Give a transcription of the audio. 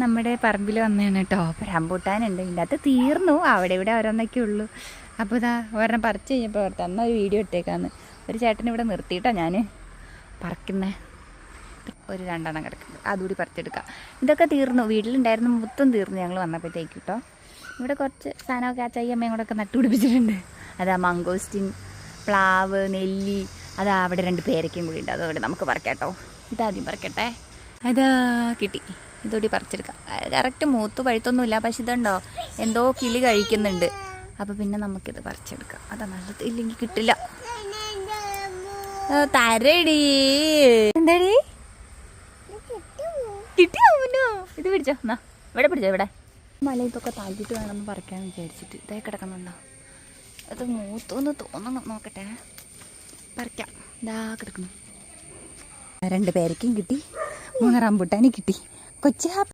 നമ്മുടെ പറമ്പിൽ വന്നതാണ് കേട്ടോ. അപ്പോൾ റംബൂട്ടാനുണ്ട്. ഇതിൻ്റെ അകത്ത് തീർന്നു, അവിടെ ഇവിടെ ഓരോന്നൊക്കെ ഉള്ളൂ. അപ്പോൾ ഇതാ ഒരെണ്ണം പറിച്ച് കഴിഞ്ഞപ്പോൾ തന്ന ഒരു വീഡിയോ ഇട്ടേക്കാന്ന്. ഒരു ചേട്ടൻ ഇവിടെ നിർത്തിയിട്ടാണ് ഞാൻ പറിക്കുന്നത്. ഒരു 2 എണ്ണം കിടക്കുന്നത്, അതുകൂടി പറിച്ചെടുക്കാം. ഇതൊക്കെ തീർന്നു, വീട്ടിലുണ്ടായിരുന്നു മൊത്തം തീർന്നു ഞങ്ങൾ വന്നപ്പോഴത്തേക്ക് കേട്ടോ. ഇവിടെ കുറച്ച് സാധനമൊക്കെ ആ ചയ്യമ്മയും കൂടെ ഒക്കെ നട്ടുപിടിപ്പിച്ചിട്ടുണ്ട്. അതാ മംഗോസ്റ്റിൻ, പ്ലാവ്, നെല്ലി, അതാ അവിടെ 2 പേരയ്ക്കും കൂടി ഉണ്ട്. അതുകൊണ്ട് നമുക്ക് പറിക്കാം കേട്ടോ. ഇതാദ്യം പറിക്കട്ടെ. അതാ കിട്ടി, ഇതോടി പറിച്ചെടുക്കാം. കറക്റ്റ് മൂത്ത് പഴുത്തൊന്നുമില്ല, പക്ഷെ ഇതുണ്ടോ എന്തോ കിളി കഴിക്കുന്നുണ്ട്. അപ്പോൾ പിന്നെ നമുക്കിത് പറിച്ചെടുക്കാം. അതാ നല്ലത്, ഇല്ലെങ്കിൽ കിട്ടില്ല. തരടി എന്താടി കിട്ടിയോ? ഇത് പിടിച്ചോ, എന്നാ ഇവിടെ പിടിച്ചോ. ഇവിടെ മല ഇതൊക്കെ താഴ്ത്തിട്ട് വേണമെന്ന് പറിക്കാമെന്ന് വിചാരിച്ചിട്ട് ഇതേ കിടക്കുന്നുണ്ടോ. അത് മൂത്തോന്ന് തോന്നണം, നോക്കട്ടെ, പറിക്കാം. ഇതാ കിടക്കുന്നു. 2 പേരയ്ക്കും കിട്ടി, 3 റംബൂട്ടാനും കിട്ടി. കൊച്ചു